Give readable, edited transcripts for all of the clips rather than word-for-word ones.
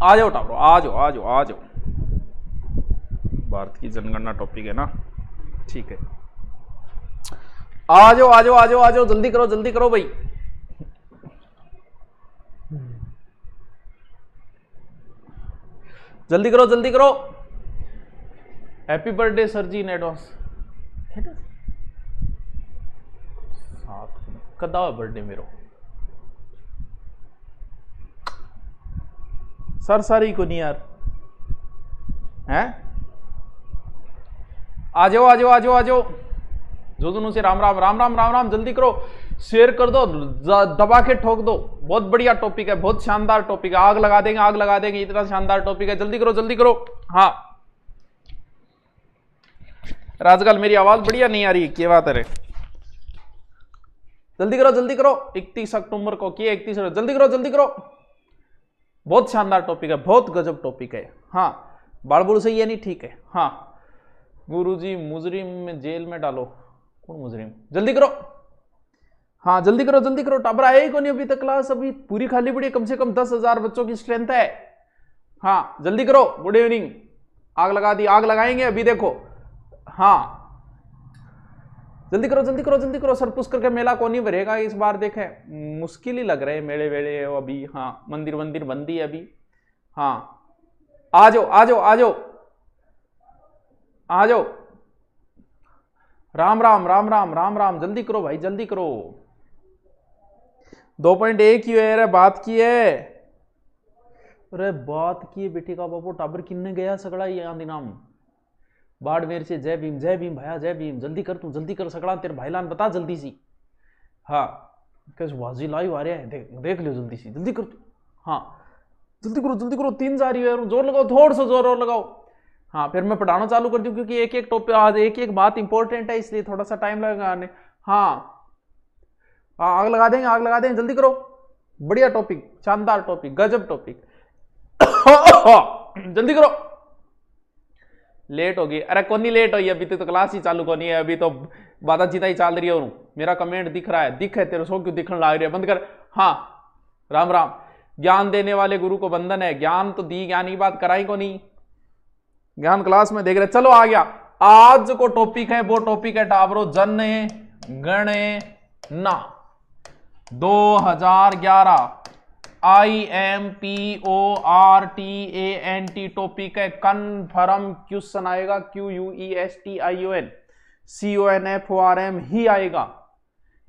आ जाओ टाबरो, आ जाओ आ जाओ आ जाओ। भारत की जनगणना टॉपिक है ना, ठीक है। आ जाओ आ जाओ आ जाओ आ जाओ, जल्दी करो भाई। जल्दी करो। हैप्पी बर्थडे सर जी इन एडवांस। कदा है बर्थडे मेरो सर, सारी को नहीं यार हैं। आ जाओ जो दोनों से राम राम, जल्दी करो, शेयर कर दो, दबा के ठोक दो। बहुत बढ़िया टॉपिक है, बहुत शानदार टॉपिक है, आग लगा देंगे, इतना शानदार टॉपिक है। जल्दी करो। हाँ राजगल, मेरी आवाज बढ़िया नहीं आ रही, क्या बात है? जल्दी करो 31 अक्टूबर को किए, 31, जल्दी करो। बहुत शानदार टॉपिक है, बहुत गजब टॉपिक है। हाँ बाड़बुड़ सही है नहीं, ठीक है। हाँ गुरुजी मुजरिम में जेल में डालो, कौन मुजरिम? जल्दी करो। हाँ जल्दी करो। टाबर आया ही को नहीं अभी तक, क्लास अभी पूरी खाली पड़ी है, कम से कम 10,000 बच्चों की स्ट्रेंथ है। हाँ जल्दी करो। Good evening. आग लगा दी, आग लगाएंगे अभी, देखो। हाँ जल्दी करो। सर पुष्कर के मेला कौन ही भरेगा इस बार, देखे मुश्किल ही लग रहे मेले वेले अभी। हाँ मंदिर बंदी है अभी। हाँ आ जाओ राम, जल्दी करो भाई, जल्दी करो। 2.1 की है, बात की है, अरे बात की बेटी का बापू, टाबर किन्ने गया सगड़ा ये आंधी नाम बाड़मेर से। जय भीम भैया, जय भीम। जल्दी कर सकड़ा, तेरे भाईलान बता जल्दी सी। हाँ कैसे वाजी लाइव आ रहा है, देख लियो जल्दी सी, जल्दी कर। हाँ जल्दी करो 3 जा रही है, जोर लगाओ, थोड़ा सा जोर और लगाओ। हाँ फिर मैं पढ़ाना चालू कर दूं, क्योंकि एक टॉपिक आज एक बात इंपॉर्टेंट है, इसलिए थोड़ा सा टाइम लगेगा आने। हाँ आग लगा देंगे, जल्दी करो। बढ़िया टॉपिक, शानदार टॉपिक, गजब टॉपिक। जल्दी करो, लेट होगी। अरे कौन नहीं लेट हुई, अभी तो क्लास ही चालू कोनी है, अभी तो बातचीत ही चल रही है। मेरा कमेंट दिख रहा है, दिखे तेरे सो क्यों दिखने लग रही है, बंद कर। हाँ राम ज्ञान देने वाले गुरु को बंधन है, ज्ञान तो दी, ज्ञान की बात कराई को नहीं, ज्ञान क्लास में देख रहे। चलो आ गया, आज को टॉपिक है, वो टॉपिक है टाबरो जन गणना 2011। IMPORTANT टॉपिक है, कन्फर्म क्वेश्चन आएगा, QUESTION CONFORM ही आएगा,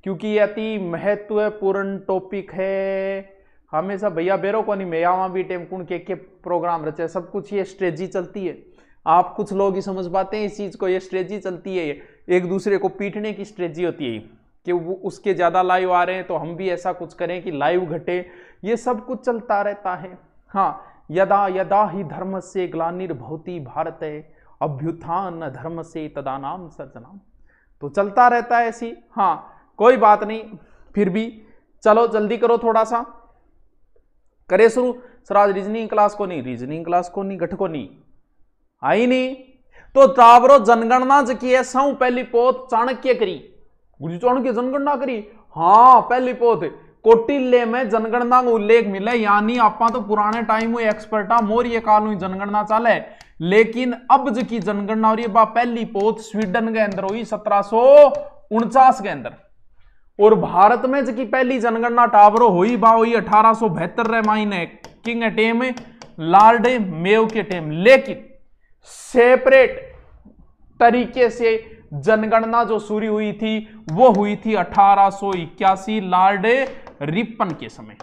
क्योंकि अति महत्वपूर्ण टॉपिक है। हमेशा भैया बेरो को नहीं, मैं वहां भी टेम कुण के प्रोग्राम रचे, सब कुछ ये स्ट्रेटजी चलती है। आप कुछ लोग ही समझ पाते हैं इस चीज को, ये स्ट्रेटजी चलती है, एक दूसरे को पीटने की स्ट्रेटजी होती है कि वो उसके ज्यादा लाइव आ रहे हैं तो हम भी ऐसा कुछ करें कि लाइव घटे, ये सब कुछ चलता रहता है। हाँ यदा यदा ही धर्म से ग्लानिर्भवति भारत अभ्युत्थान धर्म से तदानाम सर्जनाम, तो चलता रहता है ऐसी। हाँ कोई बात नहीं, फिर भी चलो जल्दी करो, थोड़ा सा करे शुरू। सर आज रीजनिंग क्लास को नहीं घट को नहीं आई नहीं, तो ताबरो जनगणना की है सौ पहली पोत चाणक्य करी, गुरु चाणक्य जनगणना करी। हाँ पहली पोत कोटिल्य में जनगणना का उल्लेख मिले, यानी आपा तो पुराने टाइम में एक्सपर्टा मौर्य काल में जनगणना चाले, लेकिन अब की जनगणना और ये पहली पोत स्वीडन के अंदर हुई 1749 के अंदर, और भारत में की पहली जनगणना टाबरो हुई 1872 मायने किंग टेम लॉर्ड मेयो के टेम, लेकिन सेपरेट तरीके से जनगणना जो शुरू हुई थी वो हुई थी 1881 लॉर्ड रिपन के समय।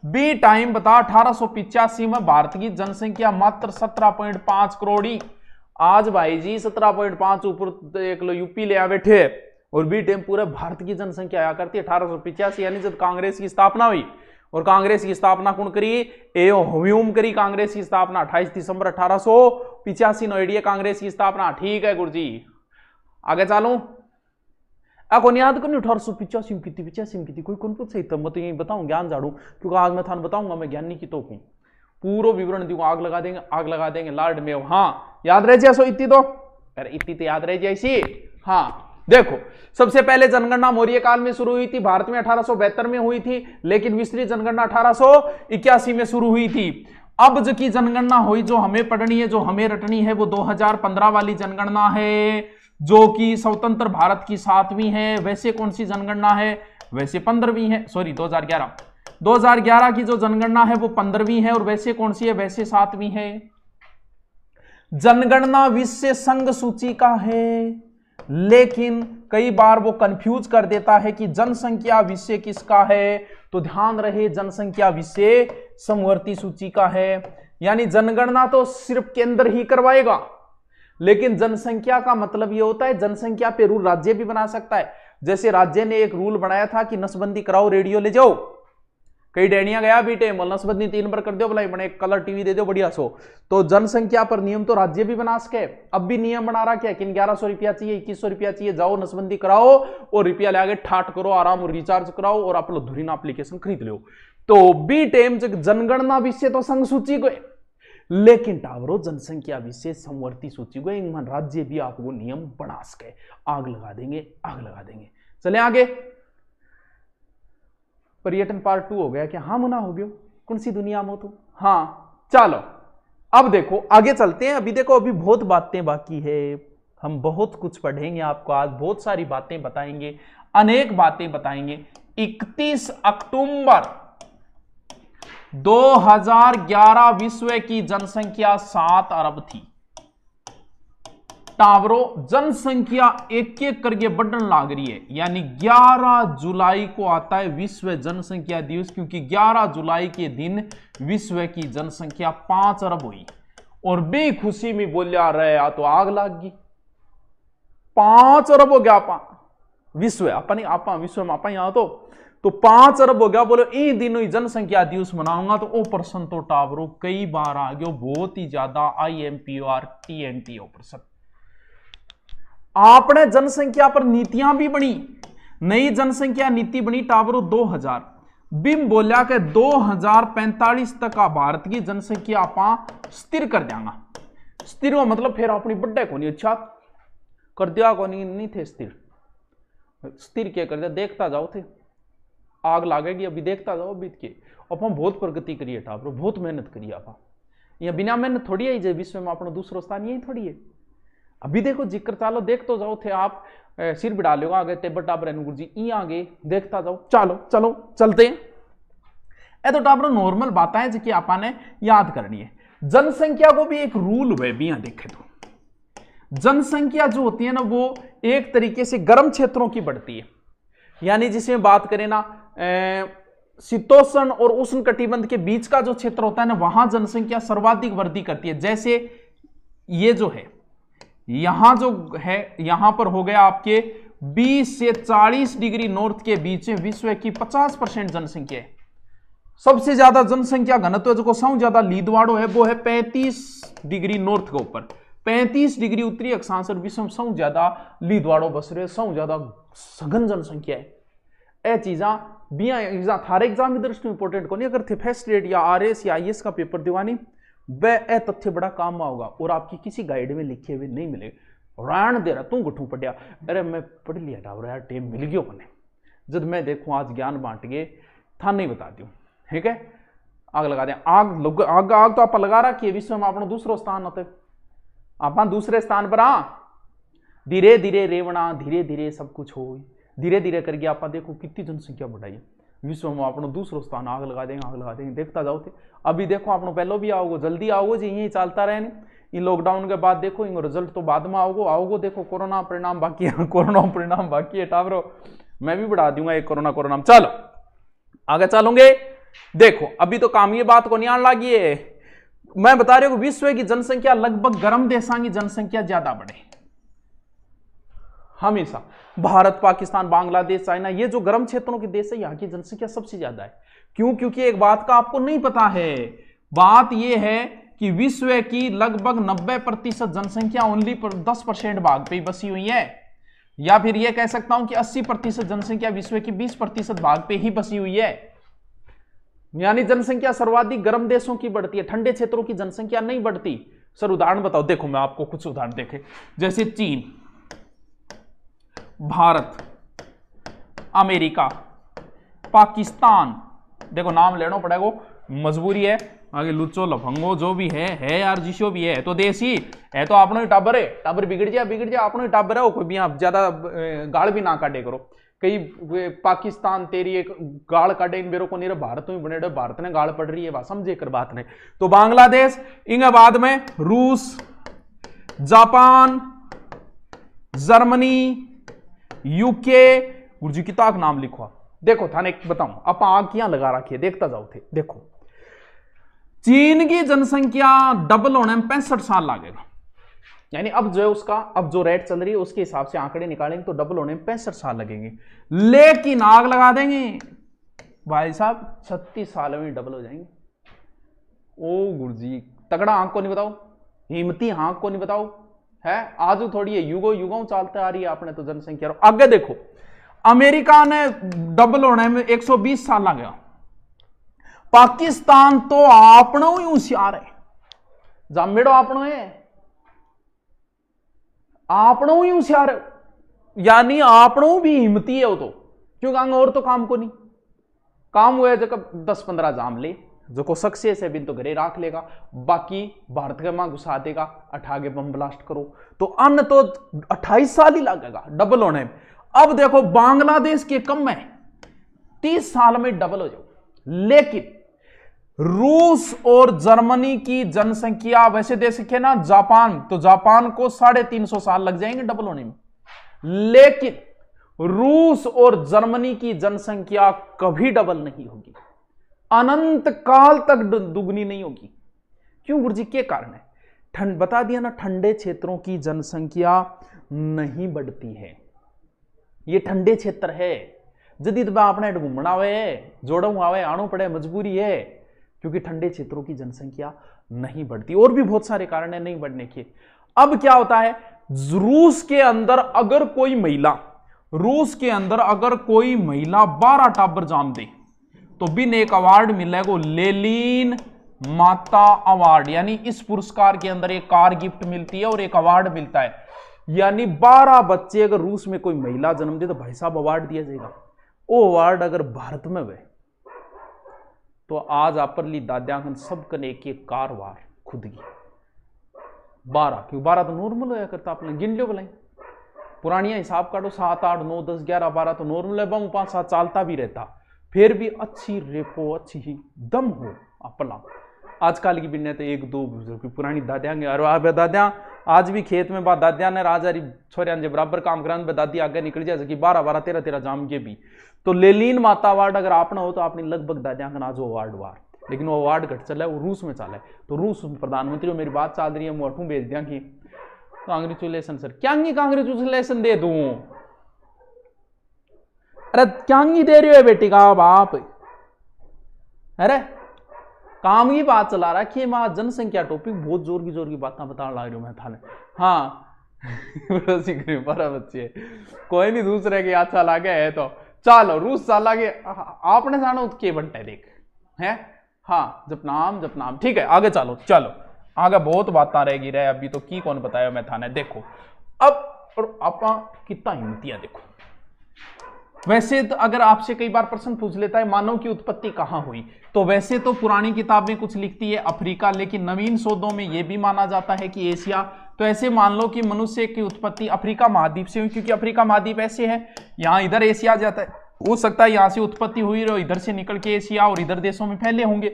बी टाइम बता 1885 में भारत की जनसंख्या मात्र 17.5 करोड़ ही। आज भाई जी 17.5 ऊपर देख लो यूपी ले आ बैठे, और बी टाइम पूरे भारत की जनसंख्या आया करती है 1885, यानी जब कांग्रेस की स्थापना हुई। और कांग्रेस की स्थापना कौन करी? एओ ह्यूम करी कांग्रेस की स्थापना 28 दिसंबर 1885 नोएडिया कांग्रेस की स्थापना। ठीक है गुरुजी, आगे चालू। कौन याद करनी 1885 की थी कोई कौन पूछ सही, तब मैं तो यही बताऊं, ज्ञान झाड़ू, क्योंकि आज मैं थान बताऊंगा मैं ज्ञानी की तो हूं, पूरा विवरण दूंगा। आग लगा देंगे लॉर्ड मेयो। हाँ याद रह जाए सो इतनी तो, अरे इतनी तो याद रह जाए सी। हाँ देखो, सबसे पहले जनगणना मौर्य काल में शुरू हुई थी, भारत में 1872 में हुई थी, लेकिन विस्तृत जनगणना 1881 में शुरू हुई थी। अब जो की जनगणना हुई, जो हमें पढ़नी है, जो हमें रटनी है, वो 2015 वाली जनगणना है, जो कि स्वतंत्र भारत की 7वीं है। वैसे कौन सी जनगणना है? वैसे 15वीं है, सॉरी 2011 की जो जनगणना है वो 15वीं है, और वैसे कौन सी है? वैसे 7वीं है। जनगणना विश्व संघ सूची का है, लेकिन कई बार वो कंफ्यूज कर देता है कि जनसंख्या विषय किसका है, तो ध्यान रहे जनसंख्या विषय समवर्ती सूची का है। यानी जनगणना तो सिर्फ केंद्र ही करवाएगा, लेकिन जनसंख्या का मतलब ये होता है जनसंख्या पे रूल राज्य भी बना सकता है। जैसे राज्य ने एक रूल बनाया था कि नसबंदी कराओ, रेडियो ले जाओ, कई डैनिया गया बीटे नसबंदी 3 बार कर दो, भला बने कलर टीवी दे दो, बढ़िया सो। तो जनसंख्या पर नियम तो राज्य भी बना सके। अब भी नियम बना रहा क्या कि 1100 रुपया चाहिए, 2100 रुपया चाहिए, जाओ नसबंदी कराओ और रुपया ले आगे ठाट करो, आराम रिचार्ज कराओ और आप लोग धुरीना एप्लीकेशन खरीद लो। तो बी टेम जनगणना विषय तो संघ सूची को, लेकिन टावरो जनसंख्या विषय समवर्ती सूची को इंग्लैंड राज्य भी आपको नियम बना सके। आग लगा देंगे। चले आगे, पर्यटन पार्ट 2 हो गया क्या? हाँ मुना हो गया, कौन सी दुनिया में तो। हाँ चलो अब देखो आगे चलते हैं। अभी देखो अभी बहुत बातें बाकी है, हम बहुत कुछ पढ़ेंगे, आपको आज बहुत सारी बातें बताएंगे, अनेक बातें बताएंगे। 31 अक्टूबर 2011 विश्व की जनसंख्या 7 अरब थी। टावरो जनसंख्या एक एक करके बढ़ने लग रही है, यानी 11 जुलाई को आता है विश्व जनसंख्या दिवस, क्योंकि 11 जुलाई के दिन विश्व की जनसंख्या 5 अरब हुई। और बेखुशी में बोलिया रहे आ तो आग लग गई, 5 अरब हो गया आपा विश्व, आपा नहीं आपा विश्व में आपा यहां तो 5 अरब हो गया। बोलो इन दिनों ही जनसंख्या दिवस मनाऊंगा तो ओ पर्सन तो टावरो कई बार आ गया, बहुत ही ज्यादा IMPOR TNT ऑपरेशन। आपने जनसंख्या पर नीतियां भी बनी, नई जनसंख्या नीति बनी टावरो 2000। बिम बोलिया के 2045 तक का भारत की जनसंख्या आप स्थिर कर देंगा। स्थिर हो मतलब फिर अपनी बड्डे को नहीं अच्छा कर दिया को नहीं थे स्थिर क्या कर दिया, देखता जाओ थे आग लागेगी, अभी देखता जाओ बीत के। अपन बहुत प्रगति करिए टावरो, बहुत मेहनत करिए आप, यहाँ बिना मेहनत थोड़ी है जे विश्व में अपना दूसरा स्थान यही थोड़ी है। अभी देखो जिक्र चालो देख तो जाओ थे आप, सिर बिड़ा लो आगे टेबल टाबर गुरु जी ई आगे देखता जाओ। चलो चलते हैं। ए तो टाबर नॉर्मल बात है जो आपने याद करनी है। जनसंख्या को भी एक रूल हुए भी यहां देखे तो जनसंख्या जो होती है ना वो एक तरीके से गर्म क्षेत्रों की बढ़ती है, यानी जिसमें बात करें ना शीतोष्ण और उष्ण कटिबंध के बीच का जो क्षेत्र होता है ना वहां जनसंख्या सर्वाधिक वृद्धि करती है। जैसे ये जो है यहां जो है यहां पर हो गया आपके 20 से 40 डिग्री नॉर्थ के बीच में विश्व की 50% जनसंख्या है। सबसे ज्यादा जनसंख्या घनत्व जो सबसे ज्यादा लीदवाड़ो है वो है 35 डिग्री नॉर्थ के ऊपर, 35 डिग्री उत्तरी अक्षांश और विश्व में सबसे ज्यादा लीदवाड़ो बस रहे, सबसे ज्यादा सघन जनसंख्या है। ए चीजा बिया एग्जाम थारे एग्जाम की दृष्टि इंपोर्टेंट को नहीं, अगर थे फर्स्ट ग्रेड या RS या IS का पेपर दिवानी वह तथ्य बड़ा काम में होगा और आपकी किसी गाइड में लिखे हुए नहीं मिलेगा। राण दे रहा तू गुठू पढ़िया, अरे मैं पढ़ लिया टावर यार टेम मिल गयो मैंने, जब मैं देखूं आज ज्ञान बांट गए था नहीं बता दूं, ठीक है। आग लगा दें, आग तो आप लगा रखी है, विश्व में अपना दूसरा स्थान होते आप दूसरे स्थान पर धीरे धीरे रेवना धीरे धीरे सब कुछ हो, धीरे धीरे करके आप देखो कितनी जनसंख्या बढ़ाई विश्व में अपना दूसरा स्थान। आग लगा देंगे देखता जाओ थे। अभी देखो आप पहलो भी आओगे, जल्दी आओगे जी, यही चलता रहे इन लॉकडाउन के बाद देखो इन रिजल्ट तो बाद में आओगे देखो कोरोना परिणाम बाकी है, कोरोना परिणाम बाकी है टावरो, मैं भी बढ़ा दूंगा एक कोरोना। चलो आगे चलोगे, देखो अभी तो काम ये बात को नहीं आने लगी है, मैं बता रही हूं विश्व की जनसंख्या लगभग गर्म देशों की जनसंख्या ज्यादा बढ़े हमेशा। भारत, पाकिस्तान, बांग्लादेश, चाइना, ये जो गर्म क्षेत्रों के देश है यहाँ की जनसंख्या सबसे ज्यादा है। क्यों? क्योंकि एक बात का आपको नहीं पता है, बात यह है कि विश्व की लगभग 90% जनसंख्या ओनली 10% भाग पे ही बसी हुई है, या फिर यह कह सकता हूं कि 80% जनसंख्या विश्व की 20% भाग पे ही बसी हुई है। यानी जनसंख्या सर्वाधिक गर्म देशों की बढ़ती है, ठंडे क्षेत्रों की जनसंख्या नहीं बढ़ती। सर उदाहरण बताओ, देखो मैं आपको कुछ उदाहरण देखे, जैसे चीन भारत, अमेरिका, पाकिस्तान, देखो नाम लेना पड़ेगा, मजबूरी है, आगे लुच्चो लफंगो जो भी है यार, जिसो भी है तो देसी है, तो आपनो ही टाबर है, टाबर बिगड़ जाए आपनो ही टाबर है, कोई भी आप ज्यादा गाल भी ना काटे करो, कई पाकिस्तान तेरी एक गाल काटे इन बेरों को नहीं, भारत में बने, भारत ने गाल पड़ रही है, बात समझे कर बात नहीं। तो बांग्लादेश, इंगे बाद में रूस, जापान, जर्मनी, यूके, गुरजी किताब नाम लिखो। देखो थाने एक बताऊं, आप आग किया लगा रखी है, देखता जाओ थे। देखो चीन की जनसंख्या डबल होने में 65 साल लगेगा, यानी अब जो है उसका, अब जो रेट चल रही है उसके हिसाब से आंकड़े निकालेंगे तो डबल होने में 65 साल लगेंगे, लेकिन आग लगा देंगे भाई साहब 36 साल में डबल हो जाएंगे। ओ गुरुजी तगड़ा आंक को नहीं बताओ, हिम्मती आंक को नहीं बताओ, है आज थोड़ी है, युगों युगों चलते आ रही है आपने तो जनसंख्या। आगे देखो अमेरिका ने डबल होने में 120 साल लगा, पाकिस्तान तो आपनो ही होशियार है, जामेड़ो आपनो है, आपनो ही होशियार है, यानी आपनो भी हिम्मती है वो तो, क्यों कहेंगे और तो काम को नहीं, काम हुआ जो 10-15 जाम ले, जो को सक्सेस है बिन तो घरे राख लेगा, बाकी भारत के मां घुसा देगा, अठागे बम ब्लास्ट करो, तो अन्य तो 28 साल ही लगेगा डबल होने में। अब देखो बांग्लादेश के कम में 30 साल में डबल हो जाओ, लेकिन रूस और जर्मनी की जनसंख्या वैसे दे सके ना, जापान, तो जापान को 350 साल लग जाएंगे डबल होने में, लेकिन रूस और जर्मनी की जनसंख्या कभी डबल नहीं होगी, अनंत काल तक दुगनी नहीं होगी। क्यों गुरुजी, के कारण है? ठंड बता दिया ना, ठंडे क्षेत्रों की जनसंख्या नहीं बढ़ती है, ये ठंडे क्षेत्र है, जदीद बा अपने घूमना आवे, जोड़ों आवे, आनो पड़े, मजबूरी है, क्योंकि ठंडे क्षेत्रों की जनसंख्या नहीं बढ़ती, और भी बहुत सारे कारण है नहीं बढ़ने के। अब क्या होता है, रूस के अंदर अगर कोई महिला, रूस के अंदर अगर कोई महिला 12 टाबर जाम दे तो बिन एक अवार्ड मिलेगा, लेनिन माता अवार्ड, यानी इस पुरस्कार के अंदर एक कार गिफ्ट मिलती है और एक अवार्ड मिलता है, यानी 12 बच्चे अगर रूस में कोई महिला जन्म दे तो भाई साहब अवार्ड दिया जाएगा। वो अवार्ड अगर भारत में हुए तो आज आपरली दाद्यांगन सब कने एक कारवार खुद की 12, क्यों 12 तो नॉर्मल होया करता, आपने गिन लो भलाई, पुरानिया हिसाब काटो 7, 8, 9, 10, 11, 12 तो नॉर्मल है, 5, 7 चालता भी रहता, फिर भी अच्छी रेपो, अच्छी ही दम हो अपना। आजकल की बिन्ने तो 1-2 बुजुर्ग पुरानी दादियांगे, और दादियां आज भी खेत में बात दादिया ने राजा छोरिया जे बराबर काम करा, दादी आगे निकल जाए कि 12-12, 13-13 जाम के भी। तो लेनिन माता अवार्ड अगर आपने हो तो आपने लगभग दादिया का नाजो अवार्ड वार, लेकिन वो अवार्ड घट चला है, वो रूस में चला है, तो रूस प्रधानमंत्री मेरी बात चल रही है, मैं अठू भेज दिया कि कांग्रेचुलेसन सर, क्या कांग्रेचुलेसन दे दूं, अरे क्या दे रहे हो बेटी का बाप, अरे काम की बात चला रहा कि मां जनसंख्या टॉपिक बहुत जोर की बातें बता लग रही हूं मैं थाने। हाँ 12 बच्चे, कोई नहीं दूसरे के अच्छा लगे है तो चलो रूस साल आगे आपने जाना के बनते देख है। हाँ जपनाम ठीक है, आगे चलो आगे बहुत बातें रहेगी रहे, अभी तो की कौन बताया मैं थाने। देखो अब आप कितना हिम्मतिया, देखो वैसे तो अगर आपसे कई बार प्रश्न पूछ लेता है मानव की उत्पत्ति कहां हुई, तो वैसे तो पुरानी किताबें कुछ लिखती है अफ्रीका, लेकिन नवीन शोधों में यह भी माना जाता है कि एशिया। तो ऐसे मान लो कि मनुष्य की उत्पत्ति अफ्रीका महाद्वीप से हुई, क्योंकि अफ्रीका महाद्वीप ऐसे है, यहाँ इधर एशिया जाता है, हो सकता है यहां से उत्पत्ति हुई और इधर से निकल के एशिया और इधर देशों में फैले होंगे,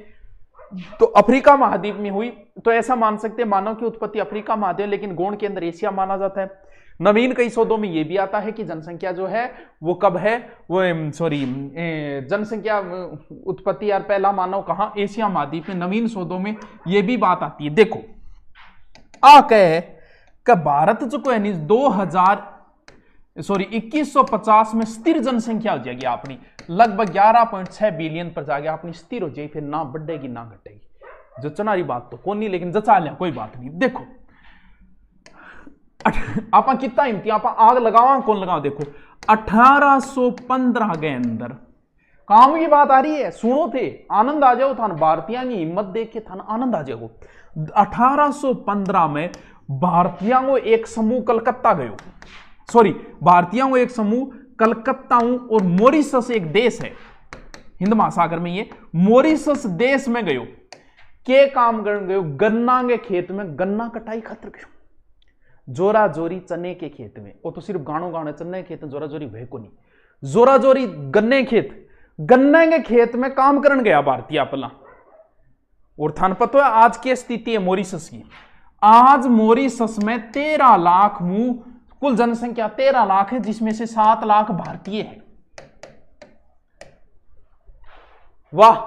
तो अफ्रीका महाद्वीप में हुई। तो ऐसा मान सकते हैं मानव की उत्पत्ति अफ्रीका महाद्वीप, लेकिन गौण के अंदर एशिया माना जाता है। नवीन कई शोधों में यह भी आता है कि जनसंख्या जो है वो कब है, वो जनसंख्या उत्पत्ति यार पहला मानव कहां, एशिया महाद्वीप में। नवीन शोधों में यह भी बात आती है। देखो भारत जो को है 2150 में स्थिर जनसंख्या हो जाएगी अपनी, लगभग 11.6 बिलियन पर जाके अपनी स्थिर हो जाएगी, फिर ना बढ़ेगी ना घटेगी। जचना रही बात तो कौन नहीं, लेकिन जचा लिया कोई बात नहीं। देखो आप कितना हिम्मती, आप आग लगाओ कौन लगाओ। देखो 1815 के अंदर काम की बात आ रही है, सुनो थे आनंद आ जाओ, थान भारतीय की हिम्मत देख के थान आनंद आ जाओ। 1815 में भारतीयों को एक समूह कलकत्ता गयो, सॉरी, भारतीयों का एक समूह कलकत्ता और मॉरिशस एक देश है हिंद महासागर में, ये मॉरिशस देश में गयो के काम कर गयो, गन्ना के खेत में गन्ना कटाई खातर गयो, जोरा जोरी चने के खेत में। वो तो सिर्फ गानो गाने चने के खेत में जोरा जोरी भय को नहीं, जोरा जोरी गन्ने के खेत में काम करन गया भारतीय अपना। और थान पता है आज की स्थिति है मॉरिशस की, आज मॉरिशस में 13 लाख मुंह, कुल जनसंख्या 13 लाख है, जिसमें से 7 लाख भारतीय है। वाह,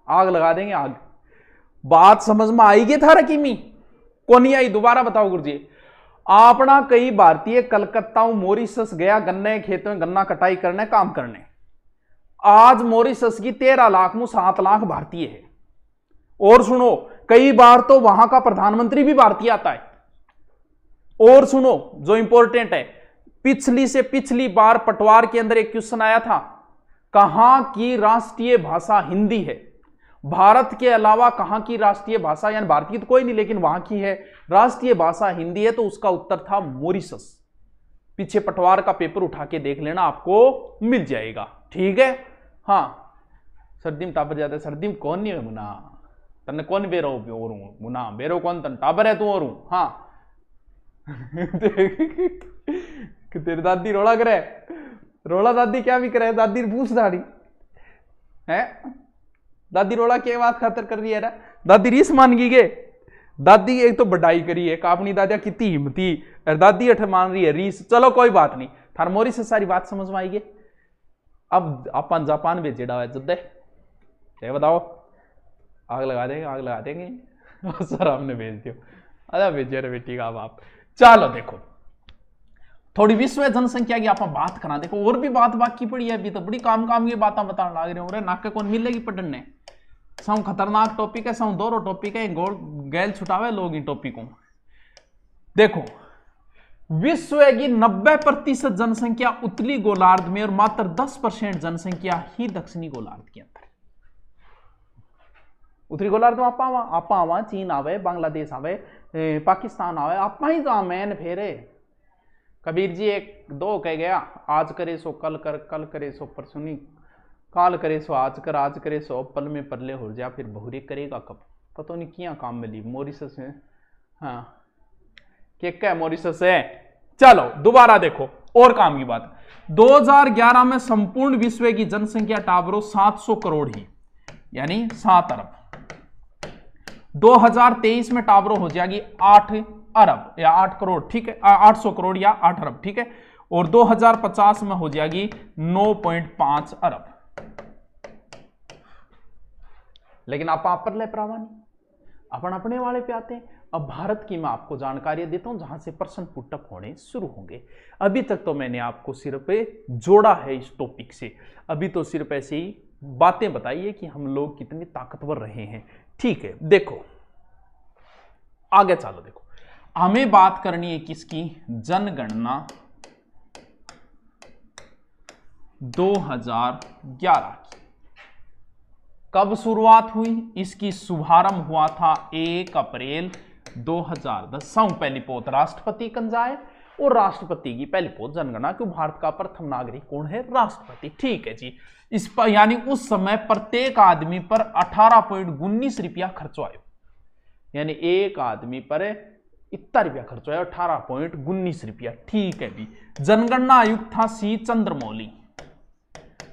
आग लगा देंगे आग। बात समझ में आएगी था रकीमी को नहीं आई? दोबारा बताओ गुरुजी। अपना कई भारतीय कलकत्ता मॉरिशस गया गन्ने खेत में गन्ना कटाई करने काम करने। आज मॉरिशस की 13 लाख में 7 लाख भारतीय है। और सुनो, कई बार तो वहां का प्रधानमंत्री भी भारतीय आता है। और सुनो जो इंपॉर्टेंट है, पिछली से पिछली बार पटवार के अंदर एक क्वेश्चन आया था, कहां की राष्ट्रीय भाषा हिंदी है? भारत के अलावा कहां की राष्ट्रीय भाषा, यानी भारतीय तो कोई नहीं लेकिन वहां की है राष्ट्रीय भाषा हिंदी है, तो उसका उत्तर था मॉरिशस। पीछे पटवार का पेपर उठा के देख लेना, आपको मिल जाएगा। ठीक है, हाँ। सर्दी में टापर जाता है, सर्दी में कौन नहीं है मुना, तन्ने कौन बेरो और मुना बेरो कौन तन टापर है तू और हाँ। कि तेरी दादी रोड़ा करे, रोड़ा दादी क्या भी करे, दादी पूछ दाड़ी है, दादी रोड़ा क्या बात खातर कर रही है ना, दादी रीस मान गई गे, दादी एक तो बढ़ाई करी है अपनी दादिया कितनी हिम्मती, दादी अठ मान रही है रीस। चलो कोई बात नहीं, थार मोरी से सारी बात समझ में आएगी। अब अपन जापान भेजेड़ा है जुद्दे, ये बताओ, आग लगा देंगे सर हमने भेज दियो, अरे भेजे रे बेटी का बाप। चलो देखो, थोड़ी विश्व जनसंख्या की आप बात करा, देखो और भी बात बाकी पड़ी है, अभी तो बड़ी काम की बात बताने लग रहे हो, नाक कौन मिलेगी पढ़ने। सब खतरनाक टॉपिक है, सब दोनों टॉपिक है, गोल गैल छुटावे लोग इन टॉपिक को। देखो, विश्व की 90% जनसंख्या उत्तरी गोलार्ध में और मात्र 10% जनसंख्या ही दक्षिणी गोलार्ध के अंदर। उत्तरी गोलार्ध में आपा आवा, चीन आवे, बांग्लादेश आवे, पाकिस्तान आवे, आपा ही तो मैन फेरे। कबीर जी एक दो कह गया, आज करे सो कल कर, कल करे सो परसों नहीं, काल करे सो आज कर, आज करे सो पल में परले हो जा, फिर बहुरी करेगा कब, पता नहीं क्या काम मिली मॉरिशस में। हाँ, क्या मॉरिशस है। चलो दोबारा देखो और काम की बात। 2011 में संपूर्ण विश्व की जनसंख्या टाबरो 700 करोड़ ही, यानी 7 अरब। 2023 में टाबरो हो जाएगी 8 अरब या 8 करोड़, ठीक है, 800 करोड़ या 8 अरब, ठीक है। और 2050 में हो जाएगी 9.5 अरब। लेकिन आप पर ले प्रावानी अपन अपने वाले पे आते हैं। अब भारत की मैं आपको जानकारी देता हूं जहां से प्रश्न पुटअप होने शुरू होंगे। अभी तक तो मैंने आपको सिर्फ जोड़ा है इस टॉपिक से, अभी तो सिर्फ ऐसे ही बातें बताइए कि हम लोग कितने ताकतवर रहे हैं। ठीक है, देखो आगे चलो। देखो, हमें बात करनी है किसकी, जनगणना 2011 की। कब शुरुआत हुई इसकी? शुभारंभ हुआ था 1 अप्रैल 2010। सौ पहली पोत राष्ट्रपति कंजाए, और राष्ट्रपति की पहली पोत जनगणना, क्यों भारत का प्रथम नागरिक कौन है? राष्ट्रपति। ठीक है जी। इस पर यानी उस समय प्रत्येक आदमी पर 18.19 रुपया खर्च आयो, यानी एक आदमी पर इतना रुपया खर्च आया 18.19 रुपया। ठीक है भी। जनगणना आयुक्त था सी चंद्रमौली,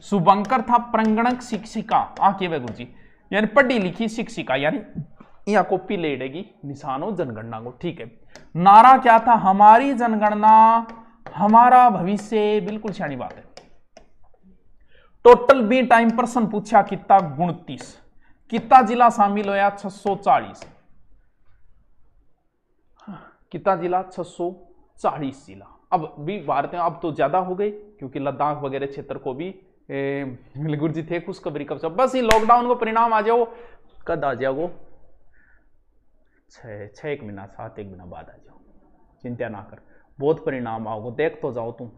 शुभंकर था प्रंगणक शिक्षिका आके गुरु जी, यानी पढ़ी लिखी शिक्षिका, यानी यहां कॉपी ले लेगी निशान हो जनगणना को। ठीक है। नारा क्या था? हमारी जनगणना हमारा भविष्य। बिल्कुल सियानी बात है। टोटल बी टाइम पर्सन पूछा कितना? 29। कितना जिला शामिल होया? 640। कितना जिला? 640 जिला। अब भी भारत में अब तो ज्यादा हो गए, क्योंकि लद्दाख वगैरह क्षेत्र को भी गुरु जी थे खुशखबरी कब से। बस ये लॉकडाउन को परिणाम आ जाओ, कद आ जाओ? 6 महीना 7 महीना बाद आ जाओ, चिंता ना कर, बहुत परिणाम आओगे, देख तो जाओ तुम।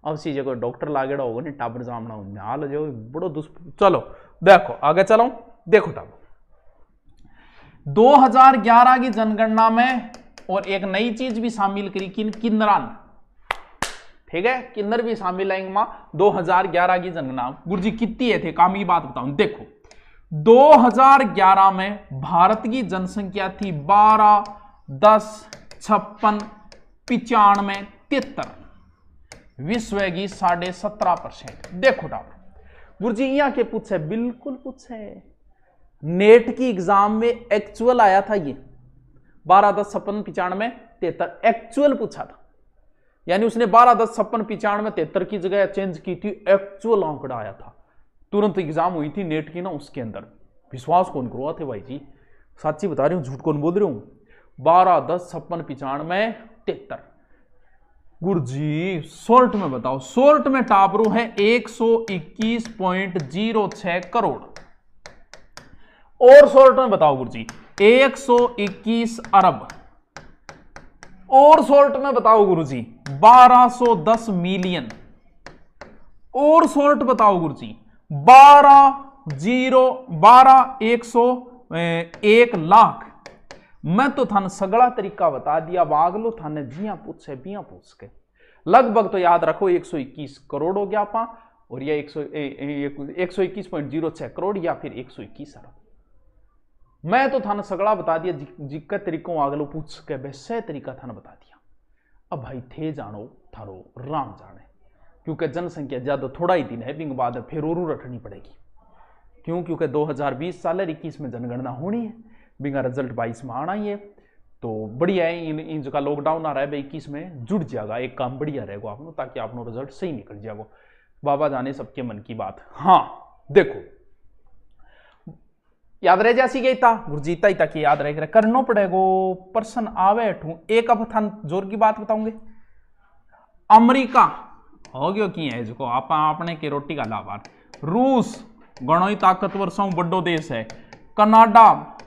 अब सी जगह डॉक्टर लागेड़ा होगा नहीं, टाबर जामना हाल जो बड़ो चलो देखो आगे चलो। देखो टाबर 2011 की जनगणना में और एक नई चीज भी शामिल करी, किन्नरान ठीक है, किन्नर भी शामिल आएंगे मां 2011 की जनगणना। गुरुजी कितनी है थे काम की बात बताऊं, देखो 2011 में भारत की जनसंख्या थी 12, 10, 56, 95, 73, विश्व की 17.5%। देखो डाउट गुरुजी यहां के पूछे, बिल्कुल पूछे, नेट की एग्जाम में एक्चुअल आया था ये 12, 10, 56, 95, 73 एक्चुअल पूछा था, यानी उसने 12, 10, 56, 95, 73 की जगह चेंज की थी, एक्चुअल आंकड़ा आया था। तुरंत एग्जाम हुई थी नेट की ना, उसके अंदर विश्वास कौन करो थे भाई जी, सच्ची बता रही हूं, झूठ कौन बोल रही हूं। 12, 10, 56, 95, 73। गुरुजी शॉर्ट में बताओ, शॉर्ट में टाबरू है 121.06 करोड़, और शॉर्ट में बताओ गुरुजी 121 अरब, और शॉर्ट में बताओ गुरुजी 1210 मिलियन, और शॉर्ट बताओ गुरुजी 101 लाख। मैं तो थाने सगड़ा तरीका बता दिया, वागलो थाने जिया पूछे बिया पूछ के लगभग तो याद रखो 121 करोड़ हो गया आपा, और यह 121.06 करोड़ या फिर 121 अरब। मैं तो थाने सगड़ा बता दिया, जिक्का तरीकों आगलो पूछ के वैसे तरीका थाने बता दिया। अब भाई थे जानो थारो राम जाने, क्योंकि जनसंख्या ज्यादा थोड़ा ही दिन है, बिंग बाद फिर और रटनी पड़ेगी। क्यों? क्योंकि 2020 साल 21 में जनगणना होनी है, बिंगा रिजल्ट 22 में आना ही है, तो बढ़िया है इन जो का लॉकडाउन आ रहा है 21 में जुड़ जाएगा, एक काम बढ़िया रहेगा आपको, ताकि आपनो रिजल्ट सही निकल जाएगा। बाबा जाने सबके मन की बात। हाँ देखो याद रह जासी गई था गुरजीता ही तक याद रह करनो पड़ेगो, पर्सन आवे ठू एक अब थान जोर की बात बताऊंगे। अमेरिका हो गयो की है जो आप अपने की रोटी का लाभार, रूस घणो ही ताकतवर सौ बड़ो देश है, कनाडा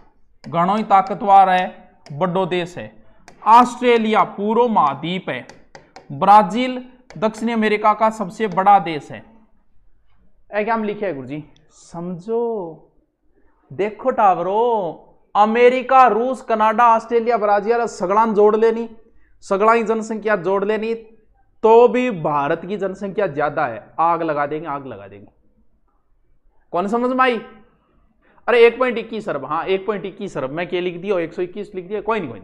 घणो ही ताकतवर है बड़ो देश है, ऑस्ट्रेलिया पूरा महाद्वीप है, ब्राजील दक्षिण अमेरिका का सबसे बड़ा देश है। क्या हम लिखे है गुरुजी समझो, देखो टावरो अमेरिका, रूस, कनाडा, ऑस्ट्रेलिया, ब्राजील सगड़ा जोड़ लेनी, सगड़ा ही जनसंख्या जोड़ लेनी, तो भी भारत की जनसंख्या ज्यादा है। आग लगा देंगे, आग लगा देंगे। कौन समझ में आई? अरे 1.21 अरब, हाँ 1.21 अरब मैं क्या लिख दिया, 121 लिख दिया, कोई नहीं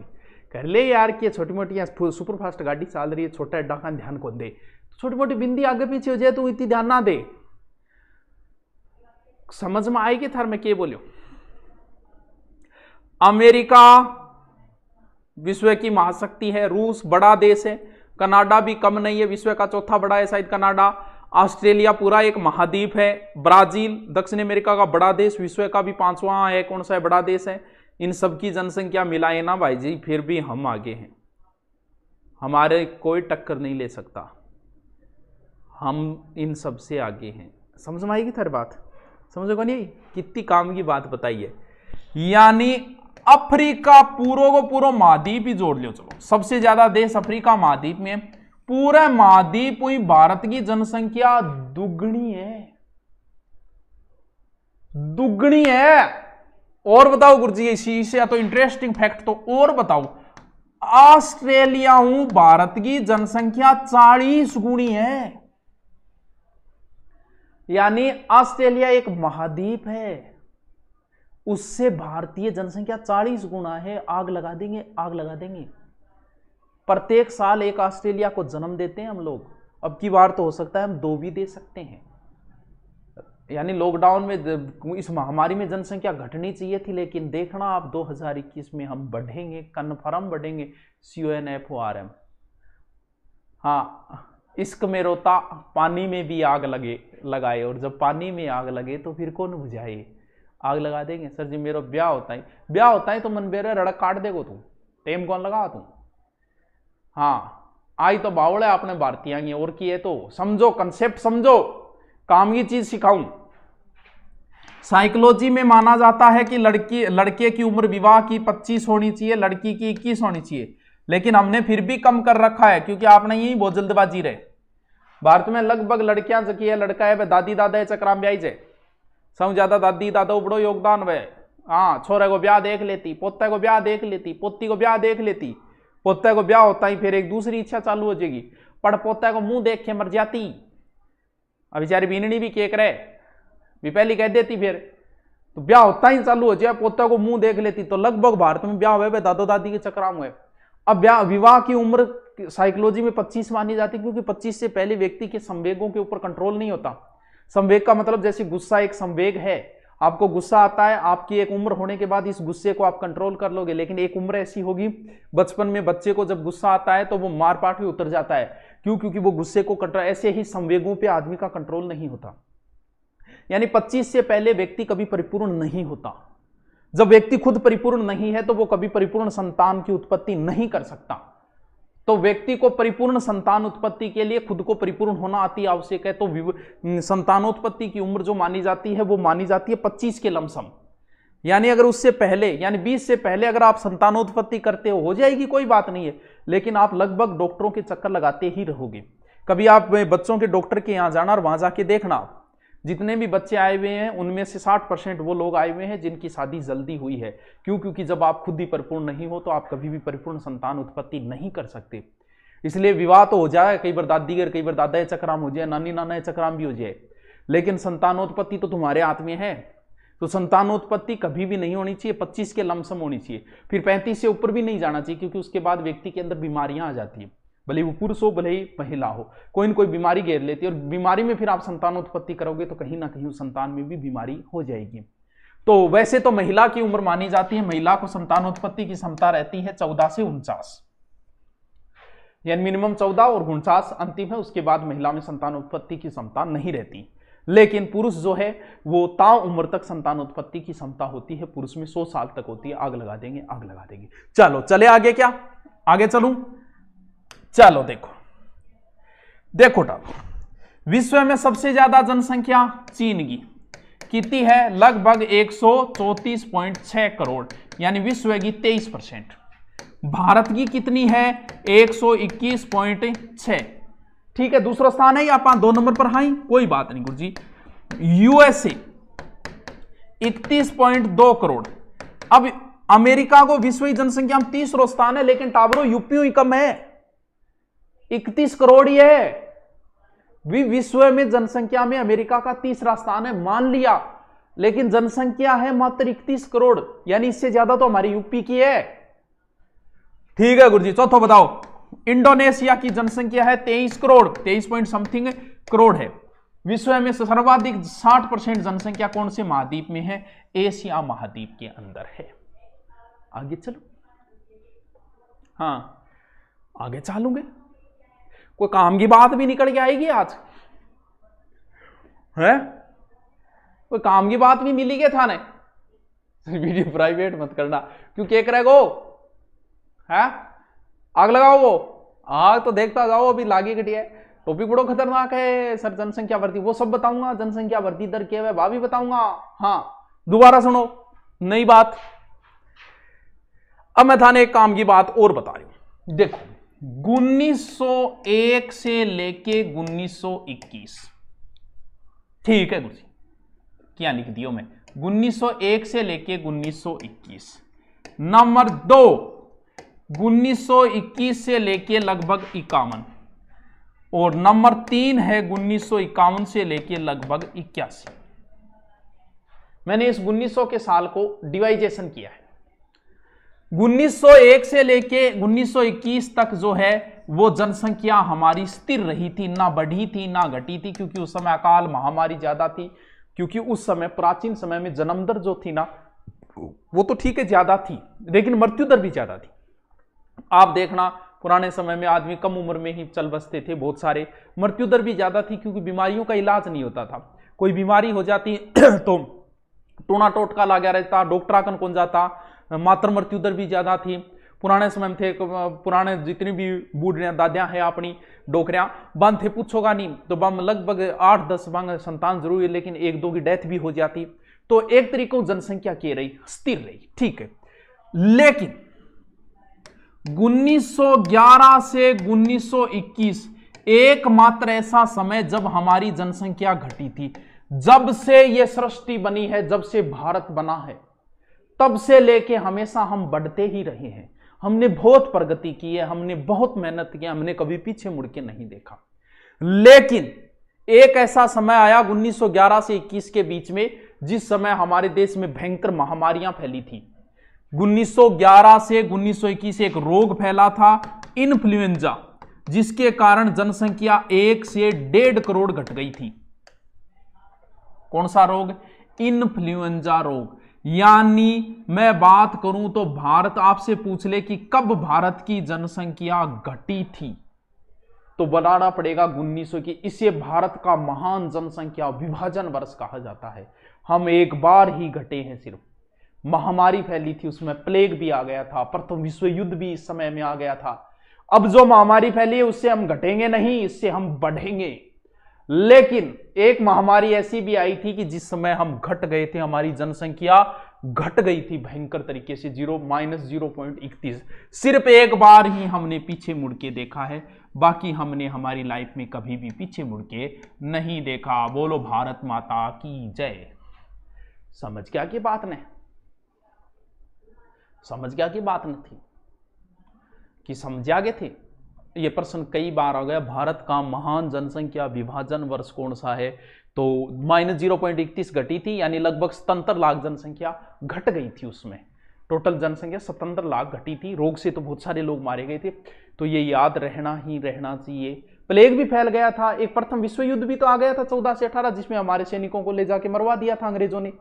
कर ले यार, कि छोटी मोटी सुपर फास्ट गाड़ी चल रही है, छोटा अड्डा का ध्यान कौन दे, छोटी मोटी बिंदी आगे पीछे हो जाए तो इतनी ध्यान ना दे। समझ में आएगी थार मैं क्या बोलियो। अमेरिका विश्व की महाशक्ति है, रूस बड़ा देश है, कनाडा भी कम नहीं है, विश्व का चौथा बड़ा है शायद कनाडा, ऑस्ट्रेलिया पूरा एक महाद्वीप है, ब्राजील दक्षिण अमेरिका का बड़ा देश, विश्व का भी 5वां है, कौन सा है बड़ा देश है। इन सब की जनसंख्या मिलाए ना भाई जी, फिर भी हम आगे हैं, हमारे कोई टक्कर नहीं ले सकता, हम इन सब से आगे हैं। समझ में आएगी थारी बात? समझो नहीं कितनी काम की बात बताई है। यानी अफ्रीका पूरो को पूरा महाद्वीप ही जोड़ लियो, चलो सबसे ज्यादा देश अफ्रीका महाद्वीप में, पूरे महाद्वीप हुई भारत की जनसंख्या दुगनी है, दुगनी है। और बताओ गुरुजी इसी से तो इंटरेस्टिंग फैक्ट, तो और बताओ ऑस्ट्रेलिया हूं भारत की जनसंख्या 40 गुनी है, यानी ऑस्ट्रेलिया एक महाद्वीप है, उससे भारतीय जनसंख्या 40 गुना है। आग लगा देंगे, आग लगा देंगे। प्रत्येक साल एक ऑस्ट्रेलिया को जन्म देते हैं हम लोग, अब की बार तो हो सकता है हम 2 भी दे सकते हैं। यानी लॉकडाउन में इस महामारी में जनसंख्या घटनी चाहिए थी, लेकिन देखना आप 2021 में हम बढ़ेंगे, कन्फर्म बढ़ेंगे। CONFORM। हाँ इश्क में रोता पानी में भी आग लगाए, और जब पानी में आग लगे तो फिर कौन बुझाए, आग लगा देंगे। सर जी मेरा ब्याह होता है तो मन बेरे रड़क काट देगो तू, टेम कौन लगा तू। हाँ आई तो बावड़ा अपने भारतीय की, और की है तो समझो, कंसेप्ट समझो, काम की चीज सिखाऊं। साइकोलॉजी में माना जाता है कि लड़के की उम्र विवाह की 25 होनी चाहिए, लड़की की 21 होनी चाहिए, लेकिन हमने फिर भी कम कर रखा है, क्योंकि आपने यही बहुत जल्दबाजी रहे। भारत में लगभग लड़कियां जकी है, लड़का है दादी दादा चक्राम ब्याई जे, सब ज्यादा दादी दादा बड़ो योगदान वे। हाँ छोरे को ब्याह देख लेती, पोते को ब्याह देख लेती, पोती को ब्याह देख लेती, पोते को ब्याह होता ही फिर एक दूसरी इच्छा चालू हो जाएगी। पड़ पोता को मुंह देख के मर जाती। अब बेचारी बीननी भी केक रहे भी पहली कह देती, फिर तो ब्याह होता ही चालू हो जाए, पोता को मुंह देख लेती। तो लगभग भारत में ब्याह हुए दादो दादी के चक्राम हुए। अब विवाह की उम्र साइकोलॉजी में 25 मानी जाती, क्योंकि 25 से पहले व्यक्ति के संवेगों के ऊपर कंट्रोल नहीं होता। संवेग का मतलब जैसे गुस्सा एक संवेग है, आपको गुस्सा आता है, आपकी एक उम्र होने के बाद इस गुस्से को आप कंट्रोल कर लोगे, लेकिन एक उम्र ऐसी होगी बचपन में बच्चे को जब गुस्सा आता है तो वो मार पाट भी उतर जाता है। क्यों? क्योंकि वो गुस्से को कंट्रोल, ऐसे ही संवेगों पे आदमी का कंट्रोल नहीं होता। यानी 25 से पहले व्यक्ति कभी परिपूर्ण नहीं होता। जब व्यक्ति खुद परिपूर्ण नहीं है तो वो कभी परिपूर्ण संतान की उत्पत्ति नहीं कर सकता। तो व्यक्ति को परिपूर्ण संतान उत्पत्ति के लिए खुद को परिपूर्ण होना अति आवश्यक है। तो संतानोत्पत्ति की उम्र जो मानी जाती है वो मानी जाती है 25 के लमसम। यानी अगर उससे पहले यानी 20 से पहले अगर आप संतानोत्पत्ति करते हो जाएगी, कोई बात नहीं है, लेकिन आप लगभग डॉक्टरों के चक्कर लगाते ही रहोगे। कभी आप बच्चों के डॉक्टर के यहाँ जाना और वहां जाके देखना, जितने भी बच्चे आए हुए हैं उनमें से 60% वो लोग आए हुए हैं जिनकी शादी जल्दी हुई है। क्यों? क्योंकि जब आप खुद ही परिपूर्ण नहीं हो तो आप कभी भी परिपूर्ण संतान उत्पत्ति नहीं कर सकते। इसलिए विवाह तो हो जाए, कई बार दादी कई बार दादा ये चक्राम हो जाए, नानी नाना ये चक्राम भी हो जाए, लेकिन संतानोत्पत्ति तो तुम्हारे हाथ में है। तो संतानोत्पत्ति कभी भी नहीं होनी चाहिए, 25 के लमसम होनी चाहिए। फिर 35 से ऊपर भी नहीं जाना चाहिए, क्योंकि उसके बाद व्यक्ति के अंदर बीमारियां आ जाती है, भले वो पुरुष हो भले ही महिला हो, कोई न कोई बीमारी घेर लेती है। और बीमारी में फिर आप संतानोत्पत्ति करोगे तो कहीं ना कहीं उस संतान में भी बीमारी हो जाएगी। तो वैसे तो महिला की उम्र मानी जाती है, महिला को संतानोत्पत्ति की क्षमता रहती है 14 से 49, यानी मिनिमम 14 और 49 अंतिम है। उसके बाद महिला में संतानोत्पत्ति की क्षमता नहीं रहती। लेकिन पुरुष जो है वो ताऊ उम्र तक संतानोत्पत्ति की क्षमता होती है, पुरुष में 100 साल तक होती है। आग लगा देंगे, आग लगा देंगे। चलो चले आगे, क्या आगे चलूं? चलो देखो विश्व में सबसे ज्यादा जनसंख्या चीन की कितनी है? लगभग 134.6 करोड़, यानी विश्व की 23%। भारत की कितनी है? 121.6। ठीक है, दूसरा स्थान है, आप 2 नंबर पर हाई, कोई बात नहीं गुरुजी। यूएसए 31.2 करोड़। अब अमेरिका को विश्व की जनसंख्या में 30वां स्थान है, लेकिन टावरों यूपी ही कम है, 31 करोड़ ही है। विश्व में जनसंख्या में अमेरिका का 3रा स्थान है, मान लिया, लेकिन जनसंख्या है मात्र 31 करोड़, यानी इससे ज्यादा तो हमारी यूपी की है। ठीक है गुरुजी, चौथा बताओ। इंडोनेशिया की जनसंख्या है 23 करोड़, 23 पॉइंट समथिंग करोड़ है। विश्व में सर्वाधिक 60% जनसंख्या कौन से महाद्वीप में है? एशिया महाद्वीप के अंदर है। आगे चलो, हाँ आगे चलूंगे। कोई काम की बात भी निकल के आएगी आज है, कोई काम की बात भी मिली गया थाने। वीडियो प्राइवेट मत करना, क्यों केक रहेगो है, आग लगाओ वो आग तो देखता जाओ, अभी लागी घटी है। टॉपिक बड़ो खतरनाक है सर, जनसंख्या वृद्धि वो सब बताऊंगा, जनसंख्या वृद्धि दर क्या है वह भी बताऊंगा। हाँ दोबारा सुनो नई बात। अब मैं थाने एक काम की बात और बता रही हूं। देखो 1901 से लेके 1921, ठीक है गुरुजी, क्या लिख दियो मैं? 1901 से लेके 1921। नंबर 2 1921 से लेके लगभग 51, और नंबर 3 है 1951 से लेके लगभग 81। मैंने इस 1900 के साल को डिवाइजेशन किया है। 1901 से लेके 1921 तक जो है वो जनसंख्या हमारी स्थिर रही थी, ना बढ़ी थी ना घटी थी, क्योंकि उस समय अकाल महामारी ज्यादा थी। क्योंकि उस समय प्राचीन समय में जन्म दर जो थी ना वो तो ठीक है ज्यादा थी, लेकिन मृत्यु दर भी ज्यादा थी। आप देखना पुराने समय में आदमी कम उम्र में ही चल बसते थे बहुत सारे, मृत्यु दर भी ज्यादा थी, क्योंकि बीमारियों का इलाज नहीं होता था। कोई बीमारी हो जाती तो टोना टोटका लगा रहता, डॉक्टर कन कौन जाता, मात्र मृत्यु दर भी ज्यादा थी। पुराने समय में थे, पुराने जितनी भी बूढ़ियां दादियां हैं अपनी डोकरियां बंद थे, पूछोगा नहीं तो बम लगभग 8-10 बंग संतान जरूर है, लेकिन 1-2 की डेथ भी हो जाती। तो एक तरीके जनसंख्या की रही स्थिर रही, ठीक है। लेकिन 1911 से 1921 एकमात्र ऐसा समय जब हमारी जनसंख्या घटी थी। जब से यह सृष्टि बनी है, जब से भारत बना है, तब से लेके हमेशा हम बढ़ते ही रहे हैं। हमने बहुत प्रगति की है, हमने बहुत मेहनत की, हमने कभी पीछे मुड़ के नहीं देखा। लेकिन एक ऐसा समय आया 1911 से 21 के बीच में, जिस समय हमारे देश में भयंकर महामारियां फैली थी। 1911 से 1921 एक रोग फैला था, इन्फ्लुएंजा, जिसके कारण जनसंख्या 1 से 1.5 करोड़ घट गई थी। कौन सा रोग? इन्फ्लुएंजा रोग। यानी मैं बात करूं तो भारत, आपसे पूछ ले कि कब भारत की जनसंख्या घटी थी, तो बनाना पड़ेगा 1900 की। इसे भारत का महान जनसंख्या विभाजन वर्ष कहा जाता है। हम एक बार ही घटे हैं, सिर्फ महामारी फैली थी, उसमें प्लेग भी आ गया था, प्रथम विश्व युद्ध भी इस समय में आ गया था। अब जो महामारी फैली है उससे हम घटेंगे नहीं, इससे हम बढ़ेंगे। लेकिन एक महामारी ऐसी भी आई थी कि जिस समय हम घट गए थे, हमारी जनसंख्या घट गई थी भयंकर तरीके से, -0.31। सिर्फ एक बार ही हमने पीछे मुड़ के देखा है, बाकी हमने हमारी लाइफ में कभी भी पीछे मुड़ के नहीं देखा। बोलो भारत माता की जय। समझ गया कि बात ने? समझ गया कि बात न थी कि समझा गए थे? ये प्रश्न कई बार आ गया, भारत का महान जनसंख्या विभाजन वर्ष कौन सा है? तो -0.31 घटी थी, यानी लगभग 77 लाख जनसंख्या घट गई थी। उसमें टोटल जनसंख्या 77 लाख घटी थी। रोग से तो बहुत सारे लोग मारे गए थे, तो ये याद रहना ही रहना चाहिए। प्लेग भी फैल गया था, एक प्रथम विश्व युद्ध भी तो आ गया था 14 से 18, जिसमें हमारे सैनिकों को ले जाके मरवा दिया था अंग्रेजों ने।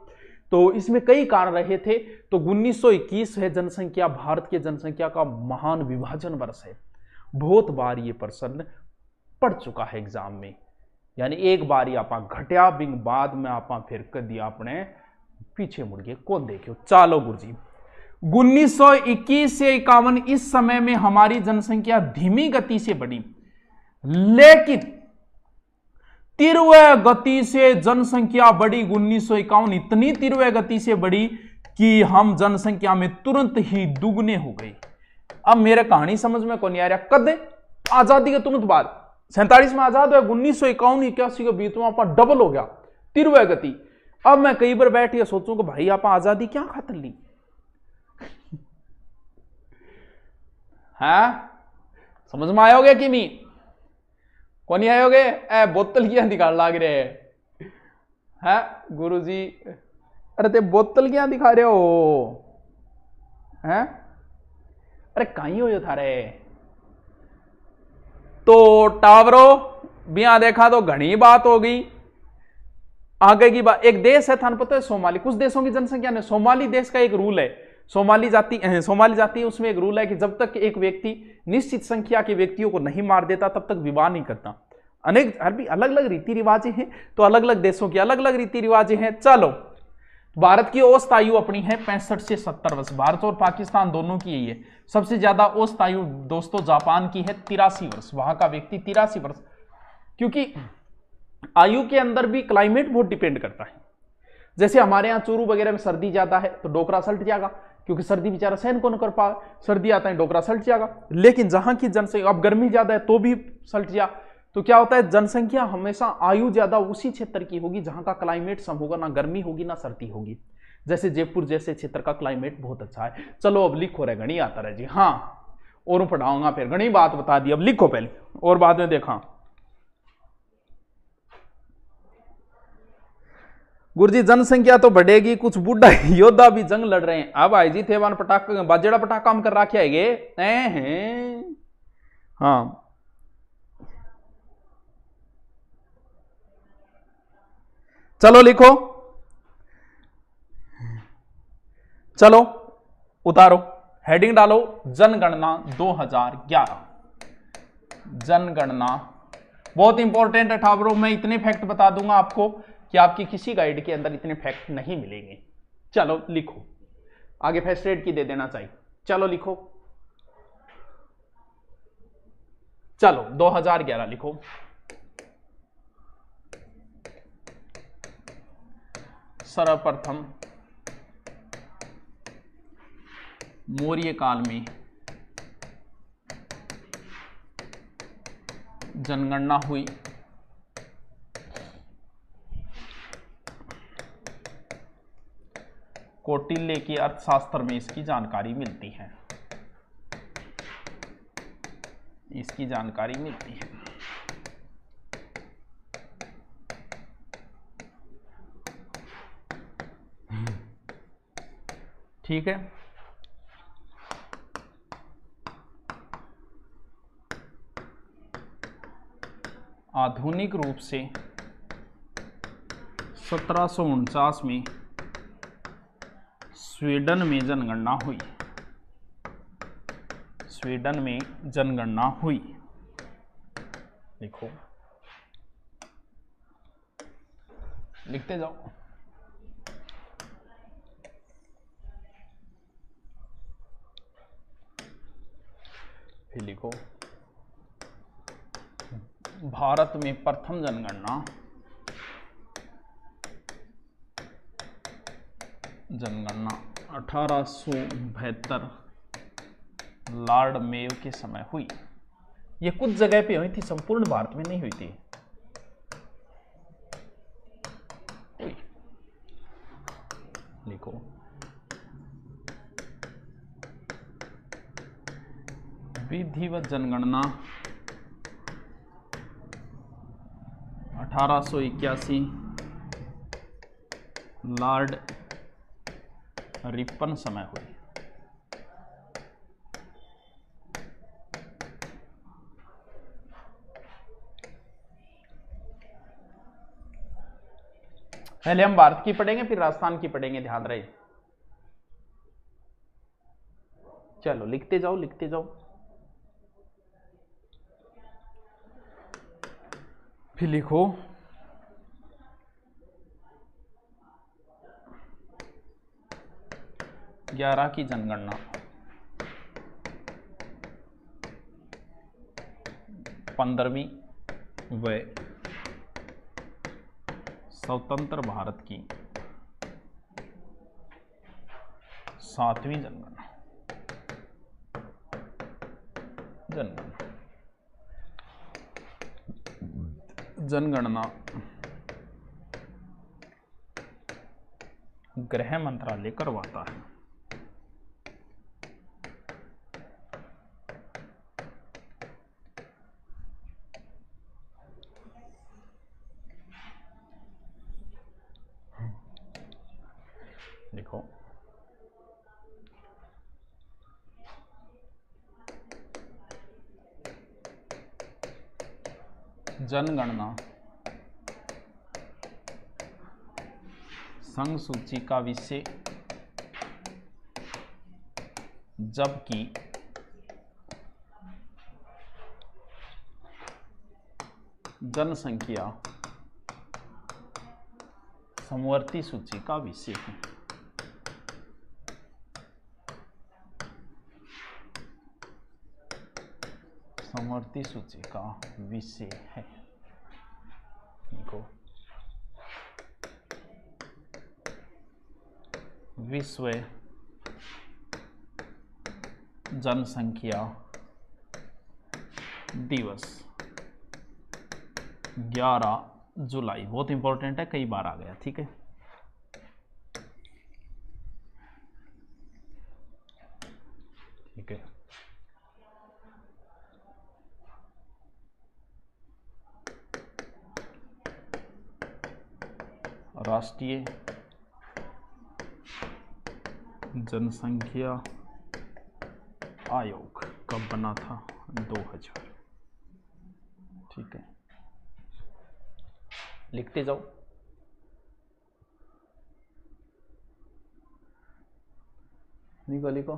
तो इसमें कई कारण रहे थे। तो 1921 है जनसंख्या, भारत के जनसंख्या का महान विभाजन वर्ष है। बहुत बार ये प्रश्न पढ़ चुका है एग्जाम में, यानी एक बार ही आप घटिया बिंग बाद में आप फिर कदी आपने पीछे मुड़ गए कौन देखियो। चलो गुरुजी, 1921 से 51 इस समय में हमारी जनसंख्या धीमी गति से बढ़ी, लेकिन तीव्र गति से जनसंख्या बढ़ी। 1951 इतनी तीव्र गति से बढ़ी कि हम जनसंख्या में तुरंत ही दुगने हो गए। अब मेरे कहानी समझ में कौन आ रहा? कद आजादी के तुरंत बाद 47 में आजाद हुआ, 1951 81 के बीच में आप डबल हो गया, तीव्र गति। अब मैं कई बार बैठ के सोचूं कि भाई आप आजादी क्या खातर ली है? समझ में आयोगे कि नहीं? कौन नहीं आयोगे? ए बोतल क्या दिखा लाग रहे है गुरुजी? अरे ते बोतल क्या दिखा रहे हो हैं? अरे कहीं हो थारे तो टावरो बिया देखा तो घनी बात हो गई। आगे की बात, एक देश है थान पता है सोमाली, कुछ देशों की जनसंख्या ने, सोमाली देश का एक रूल है, सोमाली जाति है, उसमें एक रूल है कि जब तक एक व्यक्ति निश्चित संख्या के व्यक्तियों को नहीं मार देता तब तक विवाह नहीं करता। अनेक अलग अलग रीति रिवाजें हैं, तो अलग अलग देशों की अलग अलग रीति रिवाजें हैं। चलो, भारत की औसत आयु अपनी है 65 से 70 वर्ष, भारत और पाकिस्तान दोनों की यही है। सबसे ज्यादा औसत आयु दोस्तों जापान की है 83 वर्ष, वहां का व्यक्ति 83 वर्ष, क्योंकि आयु के अंदर भी क्लाइमेट बहुत डिपेंड करता है। जैसे हमारे यहाँ चूरू वगैरह में सर्दी ज्यादा है तो डोकरा सल्ट जाएगा, क्योंकि सर्दी बेचारा सहन कौन कर पा, सर्दी आता है डोकरा सल्ट जाएगा। लेकिन जहां की जनसंख्या, अब गर्मी ज्यादा है तो भी सल्ट जा, तो क्या होता है जनसंख्या हमेशा आयु ज्यादा उसी क्षेत्र की होगी जहां का क्लाइमेट सम होगा, ना गर्मी होगी ना सर्दी होगी। जैसे जयपुर जैसे क्षेत्र का क्लाइमेट बहुत अच्छा है। चलो अब लिखो रहे, गणी आता रहे जी, हाँ और पढ़ाऊंगा फिर, गणी बात बता दी, अब लिखो पहले और बाद में देखा। गुरुजी जनसंख्या तो बढ़ेगी, कुछ बूढ़ा योद्धा भी जंग लड़ रहे हैं। अब आई जी थे वन पटाखा बाजेड़ा पटाखा काम कर रखे है। हाँ चलो लिखो, चलो उतारो, हेडिंग डालो जनगणना 2011। जनगणना बहुत इंपॉर्टेंट है ठाकुरों, मैं इतने फैक्ट बता दूंगा आपको कि आपकी किसी गाइड के अंदर इतने फैक्ट नहीं मिलेंगे। चलो लिखो, आगे फर्स्ट एड की दे देना चाहिए। चलो लिखो, चलो 2011 लिखो। सर्वप्रथम मौर्य काल में जनगणना हुई। कौटिल्य के अर्थशास्त्र में इसकी जानकारी मिलती है। इसकी जानकारी मिलती है। ठीक है, आधुनिक रूप से 1749 में स्वीडन में जनगणना हुई। स्वीडन में जनगणना हुई। देखो, लिखते जाओ। फिर लिखो, भारत में प्रथम जनगणना 1872 लॉर्ड मेयो के समय हुई। ये कुछ जगह पे हुई थी, संपूर्ण भारत में नहीं हुई थी। लिखो, विधिवत जनगणना 1881 लॉर्ड रिपन समय हुई। पहले हम भारत की पढ़ेंगे, फिर राजस्थान की पढ़ेंगे, ध्यान रहे। चलो लिखते जाओ, लिखते जाओ। फिर लिखो, ग्यारह की जनगणना 15वीं व स्वतंत्र भारत की 7वीं जनगणना जनगणना गृह मंत्रालय करवाता है। देखो, जनगणना संघ सूची का विषय, जबकि जनसंख्या समवर्ती सूची का विषय है। समवर्ती सूची का विषय है। देखो, विश्व जनसंख्या दिवस 11 जुलाई, बहुत इंपॉर्टेंट है, कई बार आ गया। ठीक है, ठीक है। राष्ट्रीय जनसंख्या आयोग कब बना था? 2000। ठीक है, लिखते जाओ। लिखो लिखो।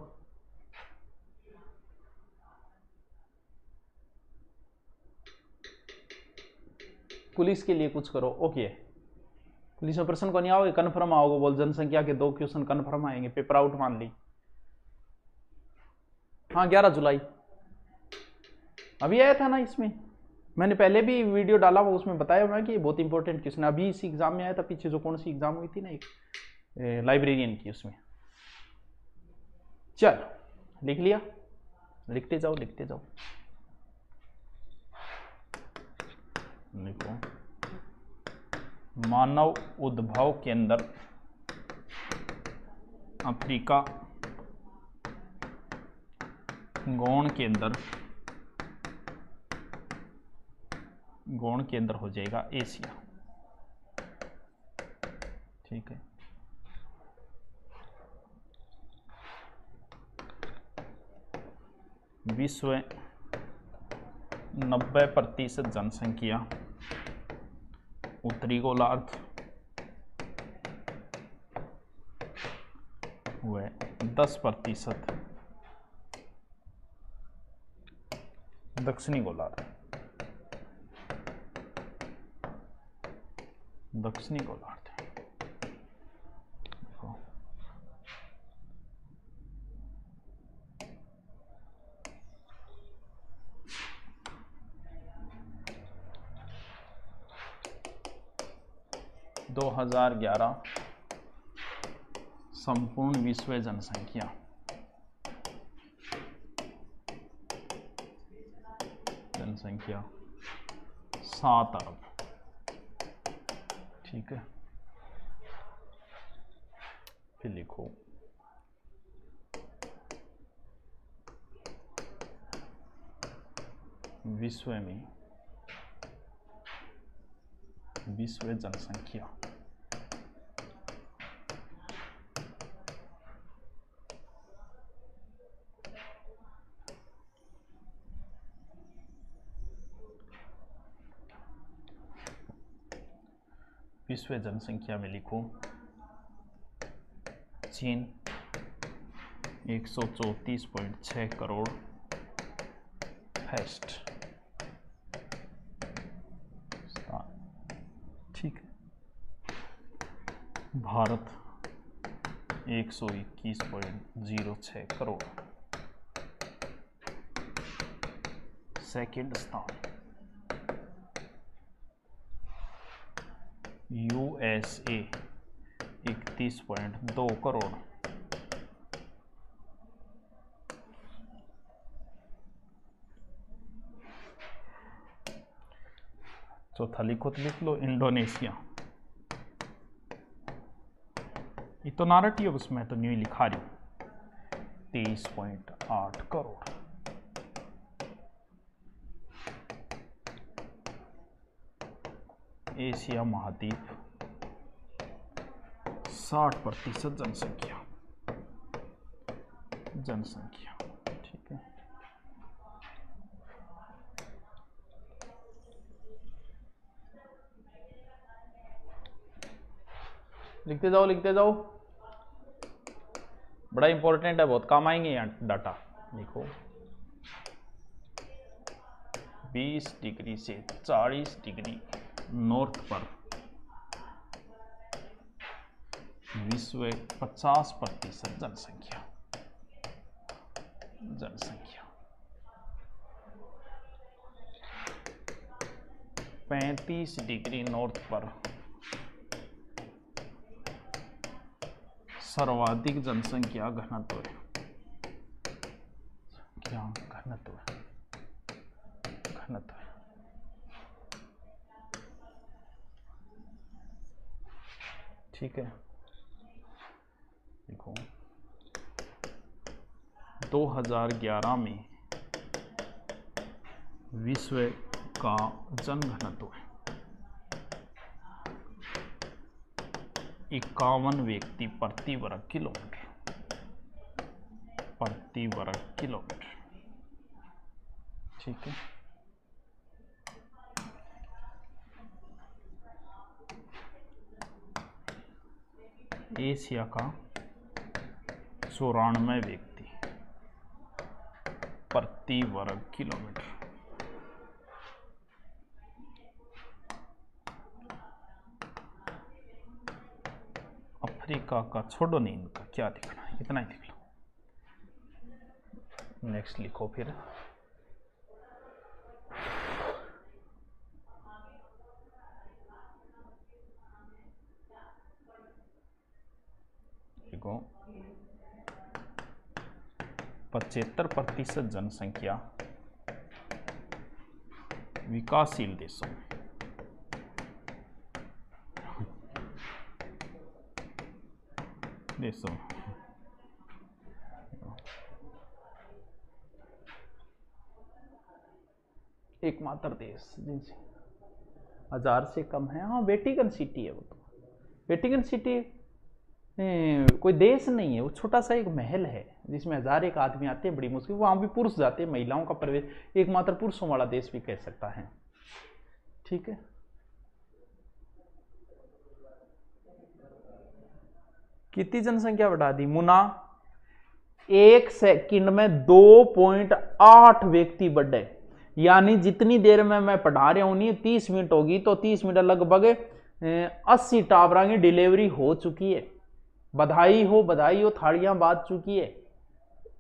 पुलिस के लिए कुछ करो। ओके, पुलिस में प्रश्न को नहीं आओगे, कन्फर्म आओगे, बोल जनसंख्या के 2 क्वेश्चन कन्फर्म आएंगे, पेपर आउट मान ली। हाँ, 11 जुलाई अभी आया था ना। इसमें मैंने पहले भी वीडियो डाला हुआ, उसमें बताया हुआ कि बहुत इंपॉर्टेंट क्वेश्चन अभी इसी एग्जाम में आया था। पीछे जो कौन सी एग्जाम हुई थी ना, एक लाइब्रेरियन की, उसमें। चल, लिख लिया? लिखते जाओ, लिखते जाओ। लिखो, मानव उद्भव केंद्र अफ्रीका, गौण केंद्र गौण केंद्र हो जाएगा एशिया। ठीक है, विश्व 90% जनसंख्या उत्तरी गोलार्ध व 10% दक्षिणी गोलार्ध। दक्षिणी गोलार्ध देखो, दो 2011 संपूर्ण विश्व जनसंख्या जनसंख्या 7 अरब। ठीक है, फिर लिखो विश्व में विश्व जनसंख्या विश्व जनसंख्या में लिखो चीन 134.6 करोड़ फर्स्ट। ठीक है, भारत 121.06 करोड़ सेकंड स्थान। यूएसए 31.2 करोड़ चौथा लिखो तो लिख लो इंडोनेशिया। ये तो नारेटिव उसमें तो न्यू लिखा रही हूं 23.8 करोड़। एशिया महाद्वीप 60% जनसंख्या ठीक है, लिखते जाओ, बड़ा इंपॉर्टेंट है, बहुत काम आएंगे यहाँ डाटा। देखो 20 डिग्री से 40 डिग्री नॉर्थ पर विश्व 50% जनसंख्या 35 डिग्री नॉर्थ पर सर्वाधिक जनसंख्या घनत्व है। क्या घनत्व है? ठीक है, देखो 2011 में विश्व का जनघनत्व है 51 व्यक्ति प्रति वर्ग किलोमीटर। ठीक है, एशिया का 94 व्यक्ति प्रति वर्ग किलोमीटर। अफ्रीका का छोड़ो नहीं, इनका क्या दिखना है, इतना ही दिख लो। नेक्स्ट लिखो फिर देखो 75% जनसंख्या विकासशील देशों में। एकमात्र देश जिनसे 1000 से कम है। हाँ वेटिकन सिटी है वो तो। वेटिकन सिटी कोई देश नहीं है, वो छोटा सा एक महल है जिसमें 1001 आदमी आते हैं, बड़ी मुश्किल। वहां भी पुरुष जाते हैं, महिलाओं का प्रवेश, एकमात्र पुरुषों वाला देश भी कह सकता है। ठीक है, कितनी जनसंख्या बढ़ा दी मुना? 1 सेकंड में 2.8 व्यक्ति बढ़े। यानी जितनी देर में मैं पढ़ा रहा हूं, नहीं 30 मिनट होगी, तो 30 मिनट लगभग 80 टावरा की डिलीवरी हो चुकी है। बधाई हो, थालियां बाज चुकी है।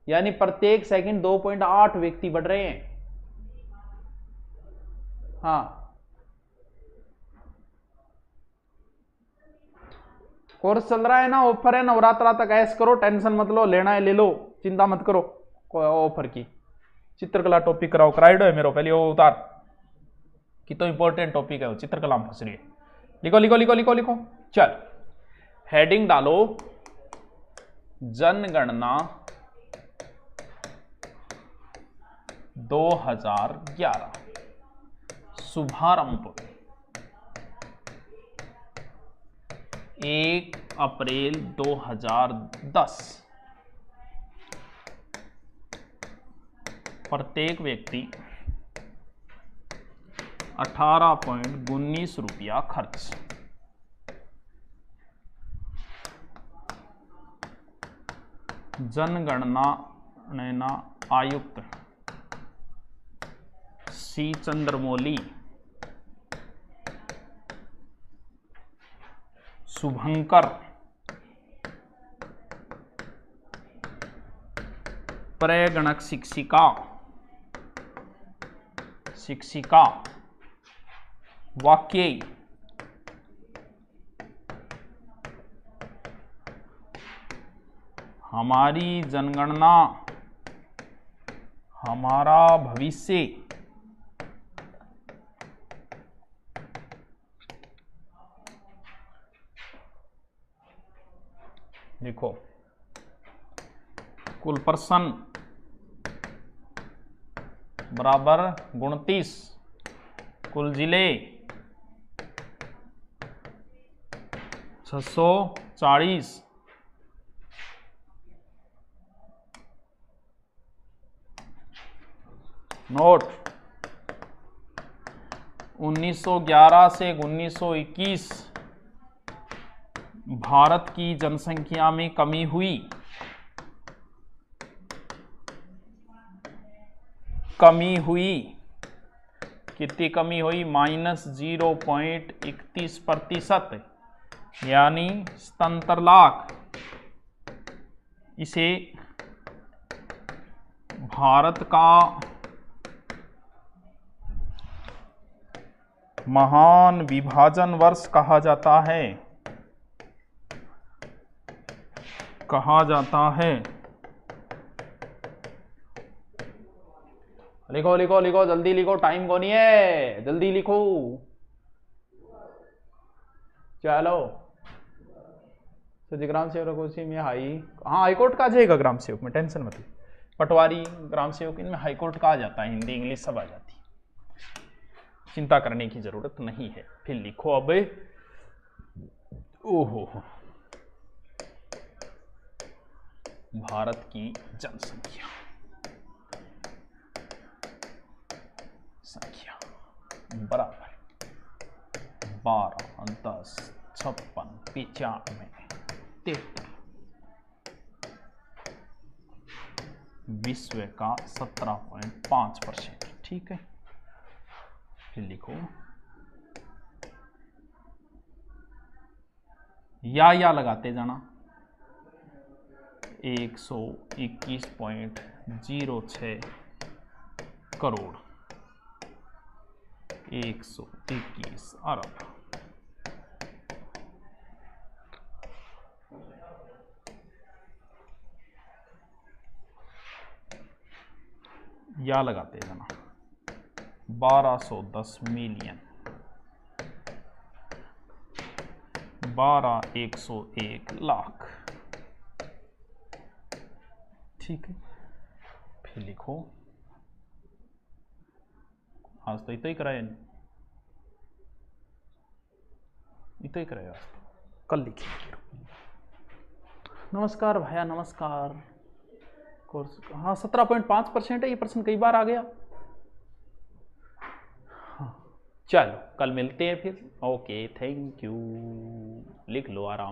यानी प्रत्येक सेकंड 2.8 व्यक्ति बढ़ रहे हैं। हाँ, कोर्स चल रहा है ना, ऑफर है, नवरात्रा तक ऐश करो, टेंशन मत लो, लेना है ले लो, चिंता मत करो कोई ऑफर की। चित्रकला टॉपिक कराओ, कराइडो है मेरे पहले वो उतार कि तो इंपॉर्टेंट टॉपिक है वो, चित्रकला में फंस रही है। लिखो लिखो लिखो लिखो लिखो, चल हेडिंग डालो, जनगणना 2011 शुभारंभ 1 अप्रैल 2010। प्रत्येक व्यक्ति 18.19 रुपया खर्च। जनगणना आयुक्त सी चंद्रमौली शुभंकर प्रगणक शिक्षिका वाक्य हमारी जनगणना हमारा भविष्य। देखो कुल पर्सन बराबर 29, कुल जिले 640, नोट 1911 से 1921 भारत की जनसंख्या में कमी हुई। कितनी कमी हुई? -0.31%, यानी 77 लाख। इसे भारत का महान विभाजन वर्ष कहा जाता है। लिखो लिखो लिखो, जल्दी लिखो, टाइम को नहीं है, जल्दी लिखो। चलो तो ग्राम सेवक उसी में हाईकोर्ट का आ जाएगा, ग्राम सेवक में टेंशन मत लो। पटवारी, ग्राम सेवक, इनमें हाईकोर्ट का आ जाता है, हिंदी इंग्लिश सब आ जाती है, चिंता करने की जरूरत नहीं है। फिर लिखो अब, ओहो, भारत की जनसंख्या बराबर 12, 10, 56, 95, 73। विश्व का 17.5%। ठीक है, फिर लिखो या लगाते जाना। 121.06 करोड़, 121 अरब। या लगाते जाना। 1210 मिलियन, 121 लाख। ठीक है, फिर लिखो, आज तो ही कराया नहीं। ये तो एक रहेगा, कल लिखिए। नमस्कार भैया, नमस्कार। कोर्स हाँ 17.5% है, ये प्रश्न कई बार आ गया। हाँ चलो कल मिलते हैं फिर। ओके थैंक यू, लिख लो आराम।